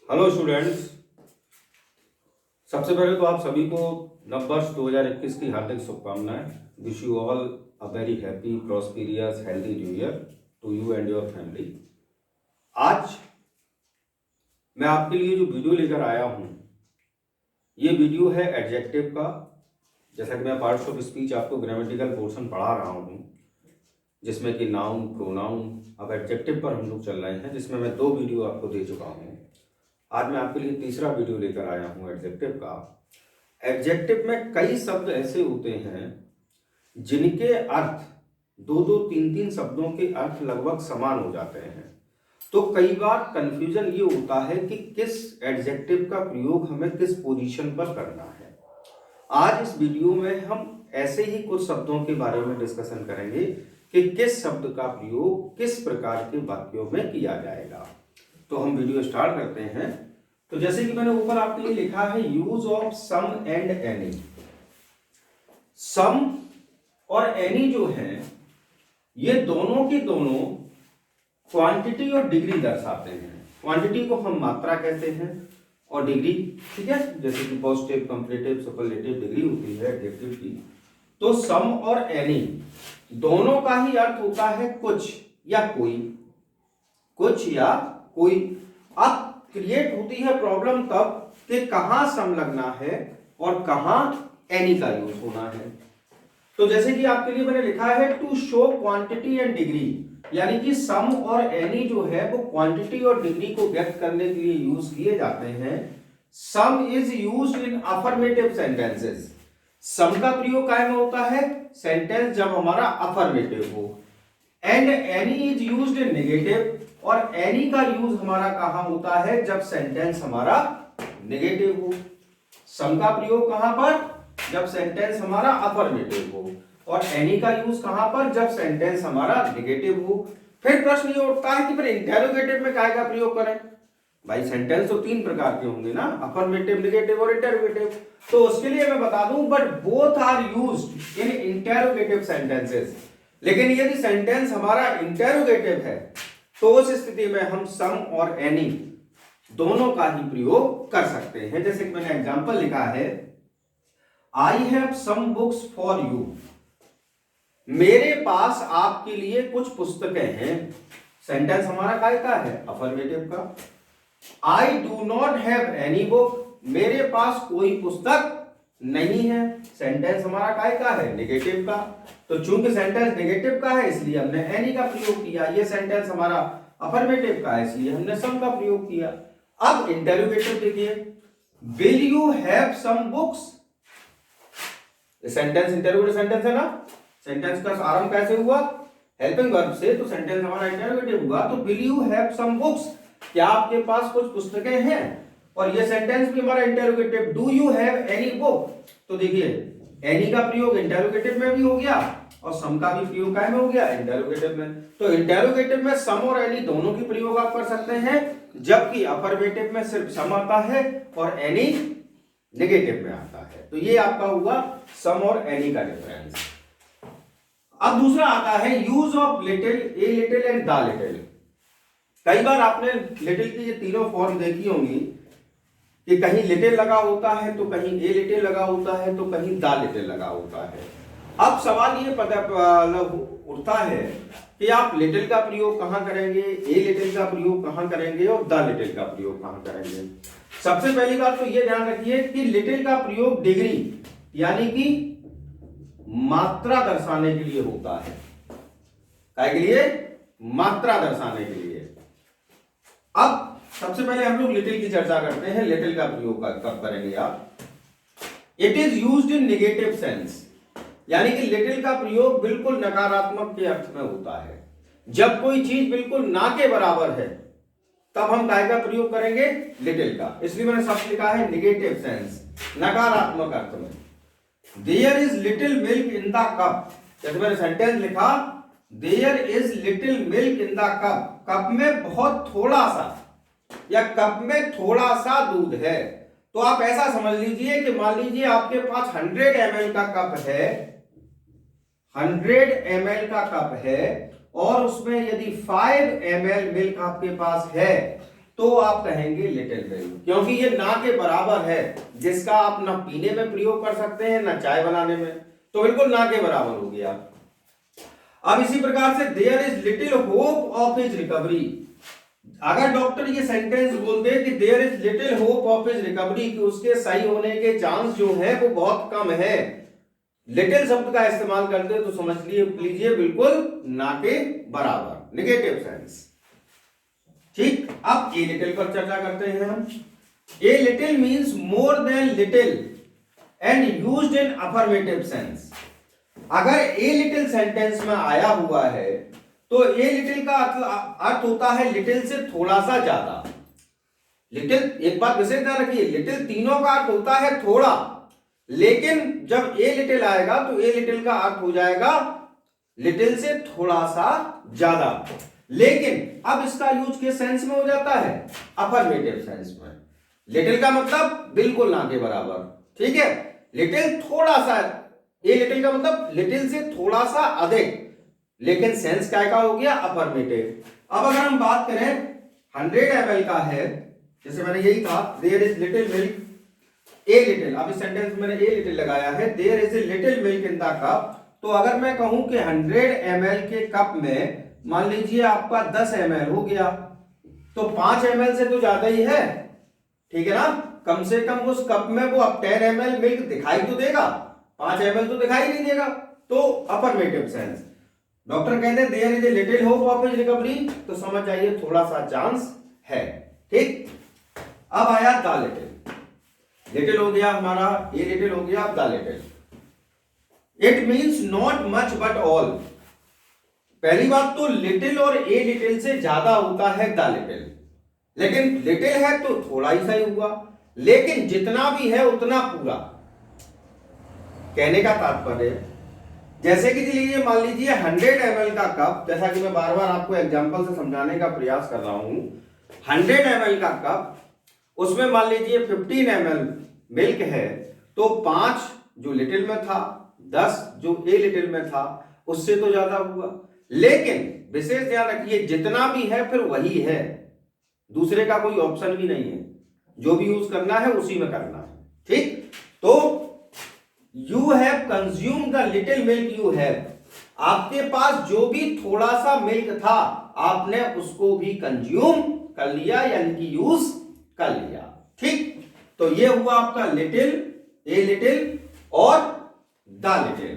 Hello students. सबसे पहले तो आप सभी को नववर्ष 2021 की हार्दिक शुभकामनाएं। Wish you all a very happy prosperous healthy new year to you and your family. आज मैं आपके लिए जो वीडियो लेकर आया हूं, ये वीडियो है एडजेक्टिव का। जैसा कि मैं पार्ट्स ऑफ स्पीच आपको ग्रामेटिकल पोर्शन पढ़ा रहा हूं, जिसमें कि नाउन, प्रोनाउन। अब एडजेक्टिव पर हम लोग चल रहे हैं, जिसमें मैं 2 वीडियो आपको दे चुका हूं। आज मैं आपके लिए तीसरा वीडियो लेकर आया हूं एडजेक्टिव का। एडजेक्टिव में कई शब्द ऐसे होते हैं जिनके अर्थ दो दो तीन तीन शब्दों के अर्थ लगभग समान हो जाते हैं। तो कई बार कंफ्यूजन ये होता है कि किस एडजेक्टिव का प्रयोग हमें किस पोजीशन पर करना है। आज इस वीडियो में हम ऐसे ही कुछ शब्दों के बारे में डिस्कशन करेंगे कि किस शब्द का प्रयोग किस प्रकार के वाक्यों में किया जाएगा। तो हम वीडियो स्टार्ट करते हैं। तो जैसे कि मैंने ऊपर आपके लिए लिखा है, use of some and any. Some और एनी जो है, ये दोनों के दोनों क्वांटिटी और डिग्री दर्शाते हैं। क्वांटिटी को हम मात्रा कहते हैं और डिग्री, ठीक है, जैसे कि पॉजिटिव, कंपैरेटिव, सुपरलेटिव डिग्री होती है एडजेक्टिव की। तो सम और एनी दोनों का ही अर्थ होता है कुछ या कोई, कुछ या कोई। अब क्रिएट होती है प्रॉब्लम तब कि कहां सम लगना है और कहां एनी का यूज होना है। तो जैसे कि आपके लिए मैंने लिखा है to show quantity and degree, यानी कि सम और एनी जो है वो क्वांटिटी और डिग्री को व्यक्त करने के लिए यूज किए जाते हैं। Some is used in affirmative sentences. Some का प्रयोग काय में होता है? सेंटेंस जब हमारा अफर्मेटिव हो। And any is used in negative, और एनी का यूज हमारा कहां होता है? जब सेंटेंस हमारा नेगेटिव हो। सम का प्रयोग कहां पर? जब सेंटेंस हमारा अफर्मेटिव हो। और एनी का यूज कहां पर? जब सेंटेंस हमारा नेगेटिव हो। फिर प्रश्न ये उठता है कि फिर इंटेरोगेटिव में काय का प्रयोग करें? भाई सेंटेंस तो 3 प्रकार के होंगे ना, अफर्मेटिव, नेगेटिव और इंटेरोगेटिव। तो उसके लिए मैं बता दूं, but both are used in interrogative sentences. लेकिन यदि सेंटेंस हमारा इंटेरोगेटिव है तो उस स्थिति में हम सम और एनी दोनों का ही प्रयोग कर सकते हैं। जैसे कि मैंने एग्जांपल लिखा है, I have some books for you. मेरे पास आपके लिए कुछ पुस्तकें हैं। सेंटेंस हमारा काय का है? अफर्मेटिव का। I do not have any book. मेरे पास कोई पुस्तक नहीं है। सेंटेंस हमारा काय का है? नेगेटिव का। तो चूंकि सेंटेंस नेगेटिव का है इसलिए हमने एनी का प्रयोग किया। ये सेंटेंस हमारा अफर्मेटिव का है इसलिए हमने सम का प्रयोग किया। अब इंटेरोगेटिव देखिए, will you have some books. Sentence interrogative sentence है ना। सेंटेंस का आरंभ कैसे हुआ? हेल्पिंग वर्ब से, तो सेंटेंस हमारा इंटेरोगेटिव हुआ। तो will you have some books, क्या आपके पास कुछ पुस्तकें हैं? और ये सेंटेंस भी हमारा interrogative, do you have any book. तो देखिए एनी का प्रयोग इंटेरोगेटिव में भी हो गया और सम का भी प्रयोग काय में हो गया? इंटेरोगेटिव में। तो इंटेरोगेटिव में सम और एनी दोनों की प्रयोग आप कर सकते हैं, जबकि अफर्मेटिव में सिर्फ सम आता है और एनी नेगेटिव में आता है। तो ये आपका हुआ सम और एनी का डिफरेंस। अब दूसरा आता है use of little, a little and the little. कई बार आपने लिटिल की ये तीनों फॉर्म देखी होंगी कि कहीं लिटिल लगा होता है तो कहीं ए लिटिल लगा होता है तो कहीं द लिटिल लगा होता है। अब सवाल ये पता उठता है कि आप लिटिल का प्रयोग कहां करेंगे, ए लिटिल का प्रयोग कहां करेंगे और द लिटिल का प्रयोग कहां करेंगे। सबसे पहली बात तो ये ध्यान रखिए कि लिटिल का प्रयोग डिग्री यानी कि मात्रा दर्शाने के लिए होता है। काय के लिए? मात्रा दर्शाने के लिए। अब सबसे पहले हम लोग लिटिल की चर्चा करते हैं। लिटिल का प्रयोग कब करेंगे आप? It is used in negative sense, यानी कि लिटिल का प्रयोग बिल्कुल नकारात्मक के अर्थ में होता है। जब कोई चीज बिल्कुल ना के बराबर है तब हम काय का प्रयोग करेंगे? लिटिल का। इसलिए मैंने शब्द लिखा है नेगेटिव सेंस, नकारात्मक अर्थ में। There is little milk in the cup. जैसे मैंने सेंटेंस लिखा, there is little milk in the cup. Cup में बहुत थोड़ा सा या कप में थोड़ा सा दूध है। तो आप ऐसा समझ लीजिए कि मान लीजिए आपके पास 100 ml का कप है, 100 ml का कप है और उसमें यदि 5 ml मिल्क आपके पास है तो आप कहेंगे लिटिल वैल्यू, क्योंकि ये ना के बराबर है, जिसका आप ना पीने में प्रयोग कर सकते हैं ना चाय बनाने में, तो बिल्कुल ना के बराबर हो गया। अब इसी प्रकार से there is little hope of his recovery, अगर डॉक्टर ये सेंटेंस बोलते कि there is little hope of his recovery, कि उसके सही होने के चांस जो है वो बहुत कम है, लिटिल शब्द का इस्तेमाल करते तो समझ लीजिए बिल्कुल ना के बराबर, नेगेटिव सेंस। ठीक, अब ए लिटिल पर चर्चा करते हैं हम। A little means more than little and used in affirmative sense. अगर ए लिटिल सेंटेंस में आया हुआ है तो ए लिटिल का अर्थ होता है लिटिल से थोड़ा सा ज्यादा। लिटिल, एक बात विशेष ध्यान रखिए, लिटिल तीनों का अर्थ होता है थोड़ा, लेकिन जब ए लिटिल आएगा तो ए लिटिल का अर्थ हो जाएगा लिटिल से थोड़ा सा ज्यादा। लेकिन अब इसका यूज किस सेंस में हो जाता है? अफर्मेटिव सेंस में। लिटिल का मतलब बिल्कुल ना के बराबर, ठीक है, लिटिल थोड़ा सा, ए लिटिल का मतलब लिटिल से थोड़ा सा अधिक, लेकिन सेंस क्या का हो गया? अफर्मेटिव। अब अगर हम बात करें 100 ml का है, जैसे मैंने यही कहा there is little milk, a little, अब इस सेंटेंस में मैंने ए लिटिल लगाया है, there is a little milk in the cup. तो अगर मैं कहूं कि 100 ml के कप में मान लीजिए आपका 10 ml हो गया, तो 5 ml से तो ज्यादा ही है, ठीक है ना, कम से कम उस कप में वो अब 10 ml मिल्क दिखाई तो देगा, 5 ml तो दिखाई नहीं देगा, तो अफर्मेटिव सेंस। डॉक्टर कहते हैं there is a little hope of his recovery, तो समझ जाइए थोड़ा सा चांस है, ठीक। अब आया द लिटिल, लिटिल हो गया हमारा, ए लिटिल हो गया, अब the little. It means not much but all. पहली बात तो लिटिल और ए लिटिल से ज्यादा होता है द लिटिल, लेकिन लिटिल है तो थोड़ा ही सही हुआ, लेकिन जितना भी है उतना पूरा। कहने का तात्पर्य जैसे कि लीजिए, मान लीजिए 100 ml का कप, जैसा कि मैं बार बार आपको एग्जांपल से समझाने का प्रयास कर रहा हूं, 100 ml का कप, उसमें मान लीजिए 15 ml मिल्क है, तो 5 जो लिटिल में था, 10 जो ए लिटिल में था, उससे तो ज्यादा हुआ। लेकिन विशेष ध्यान रखिए जितना भी है फिर वही है, दूसरे का कोई ऑप्शन भी नहीं है, जो भी यूज करना है उसी में करना है, ठीक। तो you have consume the little milk you have, आपके पास जो भी थोड़ा सा मिल्क था आपने उसको भी कंज्यूम कर लिया, यानी कि यूज कर लिया, ठीक। तो ये हुआ आपका लिटिल, ए लिटिल और द लिटिल।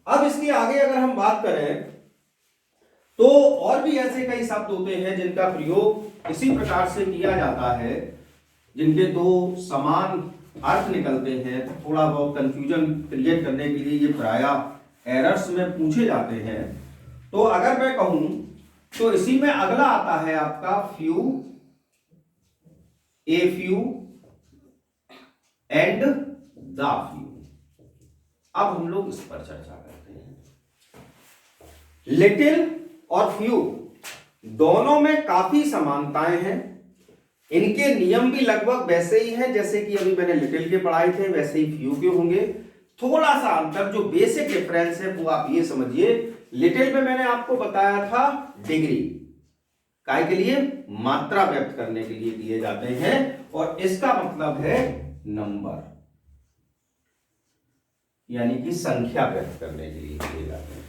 अब इसके आगे अगर हम बात करें तो और भी ऐसे कई शब्द होते हैं जिनका प्रयोग इसी प्रकार से किया जाता है, जिनके दो समान अर्थ निकलते हैं, थोड़ा बहुत कंफ्यूजन क्रिएट करने के लिए ये प्रायः एरर्स में पूछे जाते हैं। तो अगर मैं कहूं तो इसी में अगला आता है आपका few, a few and the few. अब हम लोग इस पर चर्चा करते हैं। लिटिल और फ्यू दोनों में काफी समानताएं हैं, इनके नियम भी लगभग वैसे ही हैं जैसे कि अभी मैंने लिटिल के पढ़ाए थे, वैसे ही फ्यू के होंगे। थोड़ा सा अंतर, जो बेसिक डिफरेंस है वो आप ये समझिए, लिटिल में मैंने आपको बताया था डिग्री, काय के लिए? मात्रा व्यक्त करने के लिए दिए जाते हैं, और इसका मतलब है नंबर, यानी कि संख्या व्यक्त करने के लिए दिए जाते हैं।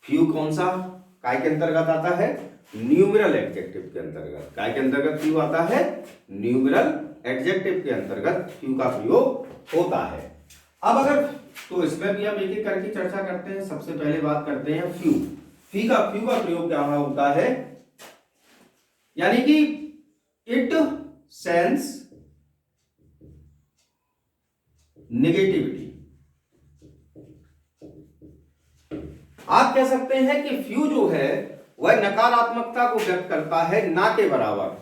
फ्यू कौन सा काय के अंतर्गत आता है? न्यूमेरल एडजेक्टिव के अंतर्गत। काय के अंतर्गत फ्यू आता है? न्यूमेरल एडजेक्टिव के अंतर्गत फ्यू का प्रयोग होता है। अब अगर तो इसमें भी हम एक एक करके चर्चा करते हैं। सबसे पहले बात करते हैं फ्यू। फ्यू का प्रयोग क्या होता है? यानी कि इट सेंस नेगेटिविटी। आप कह सकते हैं कि फ्यू जो है वह नकारात्मकता को व्यक्त करता है, ना के बराबर।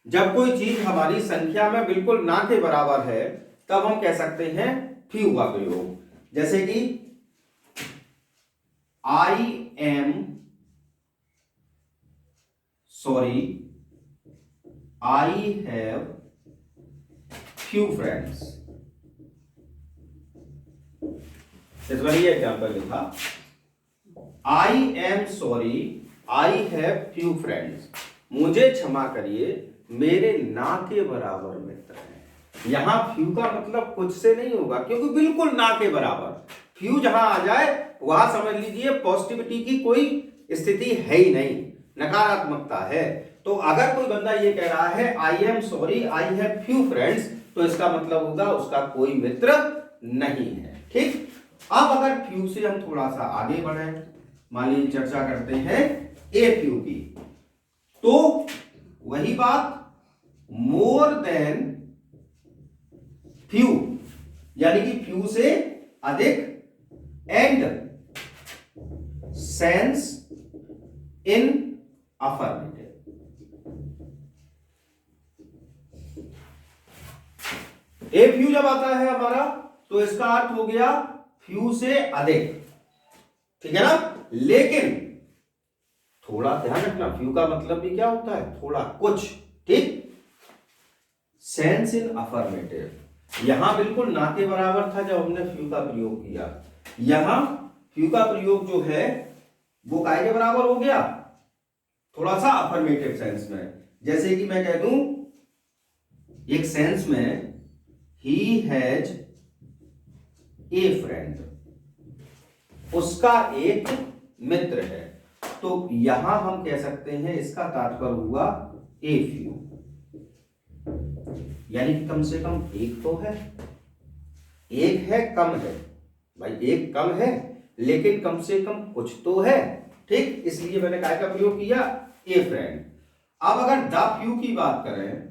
जब कोई चीज हमारी संख्या में बिल्कुल ना के बराबर है तब हम कह सकते हैं फ्यू का प्रयोग। जैसे कि I am sorry, I have few friends. इस बार ये एग्जाम्पल लिखा, I am sorry, I have few friends. मुझे क्षमा करिए, मेरे ना के बराबर मित्र हैं। यहां फ्यू का मतलब कुछ से नहीं होगा, क्योंकि बिल्कुल ना के बराबर फ्यू जहां आ जाए वहां समझ लीजिए पॉजिटिविटी की कोई स्थिति है ही नहीं, नकारात्मकता है। तो अगर कोई बंदा ये कह रहा है I am sorry I have few friends, तो इसका मतलब होगा उसका कोई मित्र नहीं है। ठीक, अब अगर फ्यू से हम थोड़ा सा आगे बढ़े, मान लीजिए चर्चा करते हैं ए फ्यू की, तो वही बात मोर देन फ्यू, यानी कि फ्यू से अधिक, and sense in affirmative. A few जब आता है हमारा तो इसका अर्थ हो गया फ्यू से अधिक, ठीक है ना। लेकिन थोड़ा ध्यान रखना, फ्यू का मतलब भी क्या होता है, थोड़ा कुछ, ठीक। सेंस इन अफर्मेटिव, यहां बिल्कुल ना के बराबर था जब हमने फ्यू का प्रयोग किया, यहां फ्यू का प्रयोग जो है वो काय के बराबर हो गया, थोड़ा सा अफर्मेटिव सेंस में। जैसे कि मैं कह दूं एक सेंस में ही हैज ए फ्रेंड, उसका एक मित्र है, तो यहां हम कह सकते हैं इसका तात्पर्य हुआ ए फ्यू, यानी कि कम से कम एक तो है, एक है कम है भाई, एक कम है लेकिन कम से कम कुछ तो है, ठीक। इसलिए मैंने काय का प्रयोग किया, ए फ्रेंड। अब अगर द फ्यू की बात करें,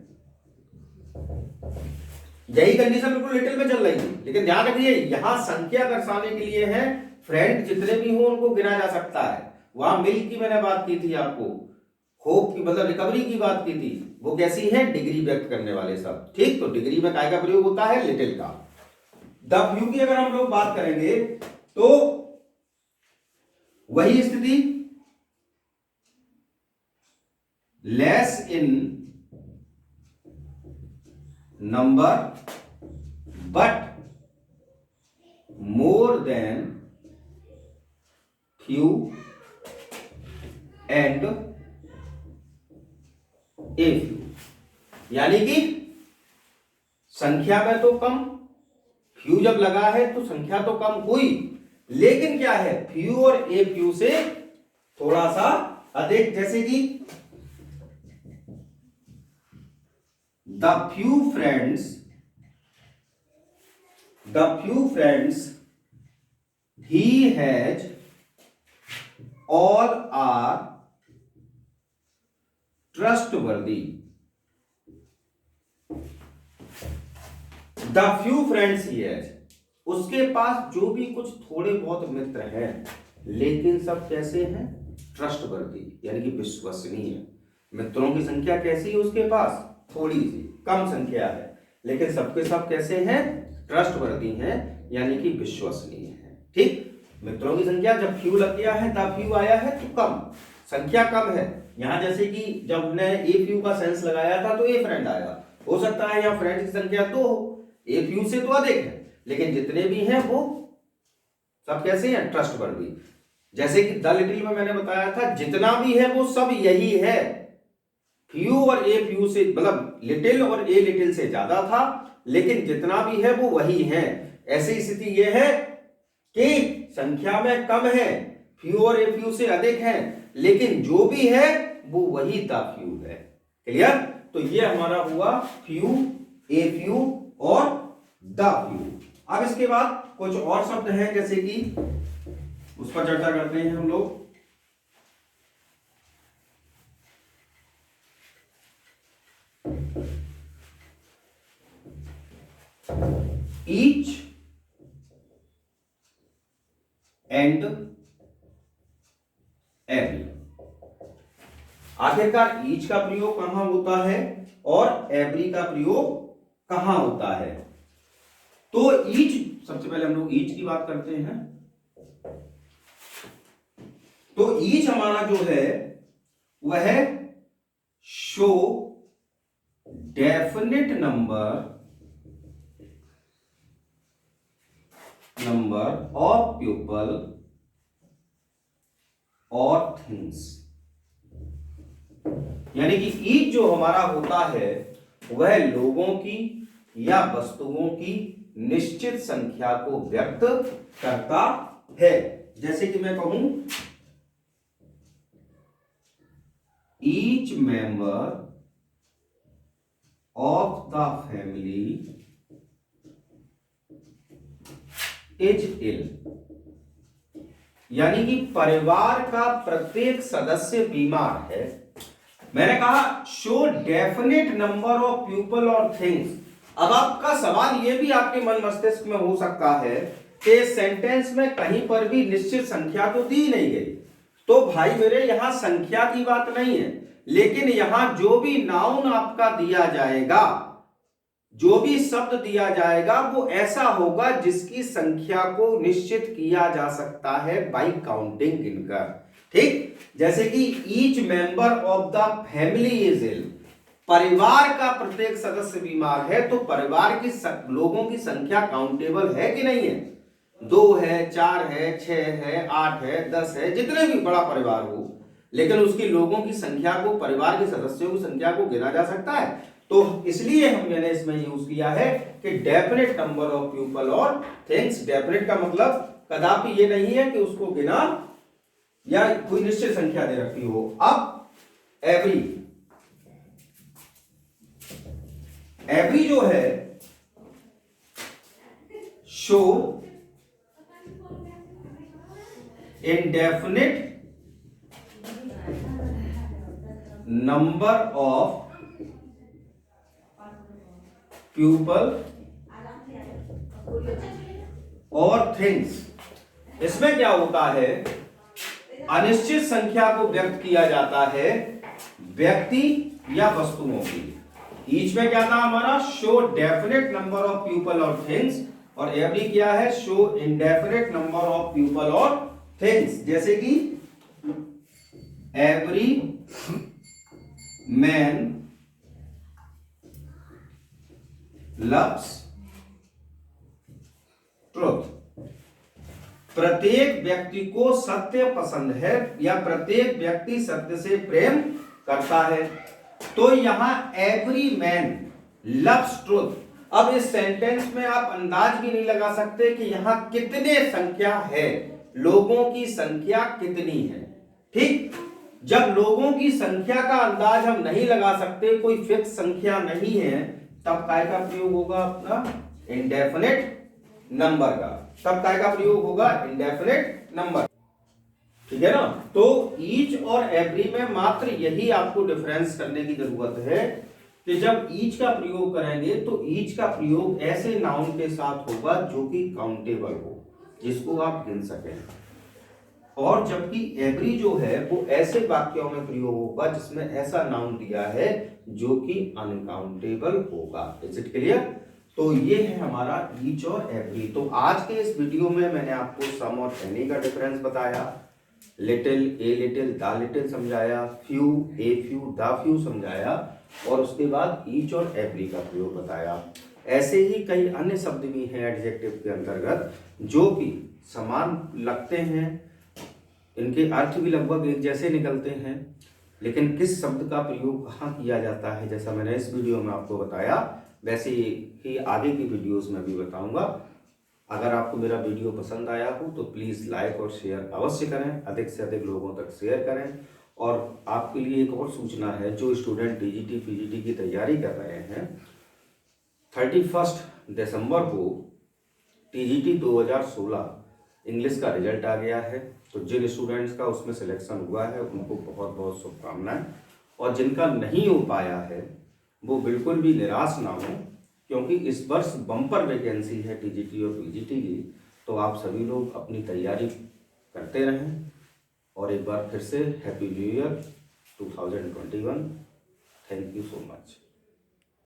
यही कंडीशन बिल्कुल लिटिल में चल रही थी, लेकिन ध्यान रखिए यहां संख्या दर्शाने के लिए है, फ्रेंड जितने भी हो उनको गिना जा सकता है। वहां मिल्क की मैंने बात की थी आपको, होप की मतलब रिकवरी की बात की थी, वो कैसी है, डिग्री व्यक्त करने वाले सब, ठीक। तो डिग्री में काय का प्रयोग होता है, लिटिल का। द फ्यू की अगर हम लोग बात करेंगे तो वही स्थिति, less in number but more than few and a few, यानी कि संख्या में तो कम, फ्यू जब लगा है तो संख्या तो कम हुई, लेकिन क्या है, फ्यू और ए फ्यू से थोड़ा सा अधिक। जैसे कि the few friends he has all are trustworthy. The few friends he has, उसके पास जो भी कुछ थोड़े बहुत मित्र हैं, लेकिन सब कैसे हैं, ट्रस्टवर्दी, यानी कि विश्वसनीय। मित्रों की संख्या कैसी है उसके पास, थोड़ी सी कम संख्या है, लेकिन सबके सब कैसे हैं, ट्रस्टवर्दी हैं, यानी कि विश्वसनीय है, ठीक। मित्रों की संख्या जब फ्यू लग गया है, तब फ्यू आया है तो कम, संख्या कम है। यहां जैसे कि जब हमने ए फ्यू का सेंस लगाया था तो ए फ्रेंड आया, हो सकता है यहां फ्रेंड की संख्या दो हो, ए फ्यू से तो अधिक है, लेकिन जितने भी हैं वो सब कैसे हैं, ट्रस्टवर्दी। जैसे कि द लिटिल में मैंने बताया था, जितना भी है वो सब यही है, फ्यू और ए फ्यू से, मतलब लिटिल और ए लिटिल से ज्यादा था, लेकिन जितना भी है वो वही है। ऐसी स्थिति ये है कि संख्या में कम है, फ्यू और ए फ्यू से अधिक है, लेकिन जो भी है वो वही द फ्यू है। क्लियर। तो ये हमारा हुआ फ्यू, ए फ्यू और द फ्यू। अब इसके बाद कुछ और शब्द हैं, जैसे कि उस पर चर्चा करते हैं हम लोग। Each and every. आखिरकार ईच का प्रयोग कहां होता है और एवरी का प्रयोग कहां होता है। तो ईच, सबसे पहले हम लोग ईच की बात करते हैं। तो ईच हमारा जो है वह है show definite number of people और थिंग्स। यानी कि ईच जो हमारा होता है वह लोगों की या वस्तुओं की निश्चित संख्या को व्यक्त करता है। जैसे कि मैं कहूं each member of the family is ill, यानी कि परिवार का प्रत्येक सदस्य बीमार है। मैंने कहा show definite number of people और थिंग्स। अब आपका सवाल यह भी आपके मन मस्तिष्क में हो सकता है कि सेंटेंस में कहीं पर भी निश्चित संख्या तो दी नहीं गई, तो भाई मेरे यहां संख्या की बात नहीं है, लेकिन यहां जो भी नाउन आपका दिया जाएगा, जो भी शब्द दिया जाएगा वो ऐसा होगा जिसकी संख्या को निश्चित किया जा सकता है बाई काउंटिंग गिनकर। ठीक, जैसे कि each member of the family is ill, परिवार का प्रत्येक सदस्य बीमार है, तो परिवार की लोगों की संख्या काउंटेबल है कि नहीं है? 2 है, 4 है, 6 है, 8 है, 10 है, जितने भी बड़ा परिवार हो, लेकिन उसकी लोगों की संख्या को, परिवार के सदस्यों की संख्या को गिना जा सकता है। तो इसलिए मैंने इसमें यूज किया है कि डेफिनेट नंबर ऑफ पीपल और थिंग्स। डेफिनेट का मतलब कदापि ये नहीं है कि उसको गिना या कोई निश्चित संख्या दे रखी हो। अब एवरी जो है show indefinite number of people और थिंग्स। इसमें क्या होता है, अनिश्चित संख्या को व्यक्त किया जाता है व्यक्ति या वस्तुओं की। ईच में क्या था हमारा, show definite number of people और थिंग्स, और एवरी क्या है, show indefinite number of people और थिंग्स। जैसे कि एवरी मैन लव्स ट्रुथ, प्रत्येक व्यक्ति को सत्य पसंद है या प्रत्येक व्यक्ति सत्य से प्रेम करता है। तो यहां एवरी मैन लव्स ट्रुथ। अब इस सेंटेंस में आप अंदाज भी नहीं लगा सकते कि यहां कितने संख्या है, लोगों की संख्या कितनी है। ठीक, जब लोगों की संख्या का अंदाज हम नहीं लगा सकते, कोई फिक्स संख्या नहीं है, तब काय का प्रयोग होगा अपना इंडेफिनेट नंबर का। तब काय का प्रयोग होगा इंडेफिनेट नंबर। ठीक है ना। तो ईच और एवरी में मात्र यही आपको डिफरेंस करने की जरूरत है कि जब ईच का प्रयोग करेंगे तो ईच का प्रयोग ऐसे नाउन के साथ होगा जो कि काउंटेबल हो, जिसको आप गिन सकें, और जबकि एवरी जो है वो ऐसे वाक्यों में प्रयोग होगा जिसमें ऐसा नाउन दिया है जो कि अनकाउंटेबल होगा। Is it clear? तो ये है हमारा ईच और एवरी। तो आज के इस वीडियो में मैंने आपको सम और एनी का डिफरेंस बताया, little, a little, the little समझाया, few, a few, the few समझाया, और उसके बाद ईच और एवरी का प्रयोग बताया। ऐसे ही कई अन्य शब्द भी हैं एडजेक्टिव के अंतर्गत जो कि समान लगते हैं, इनके अर्थ भी लगभग एक जैसे निकलते हैं, लेकिन किस शब्द का प्रयोग कहाँ किया जाता है, जैसा मैंने इस वीडियो में आपको बताया, वैसे ही आगे की वीडियोस में भी बताऊंगा। अगर आपको मेरा वीडियो पसंद आया हो तो प्लीज़ लाइक और शेयर अवश्य करें, अधिक से अधिक लोगों तक शेयर करें। और आपके लिए एक और सूचना है, जो स्टूडेंट टीजीटी पीजीटी की तैयारी कर रहे हैं, 31 दिसंबर को टीजीटी 2016 इंग्लिश का रिजल्ट आ गया है। तो जिन स्टूडेंट्स का उसमें सिलेक्शन हुआ है उनको बहुत बहुत शुभकामनाएं, और जिनका नहीं हो पाया है वो बिल्कुल भी निराश ना हो, क्योंकि इस वर्ष बम्पर वैकेंसी है टीजीटी और पीजीटी की। तो आप सभी लोग अपनी तैयारी करते रहें, और एक बार फिर से happy new year 2021। Thank you so much.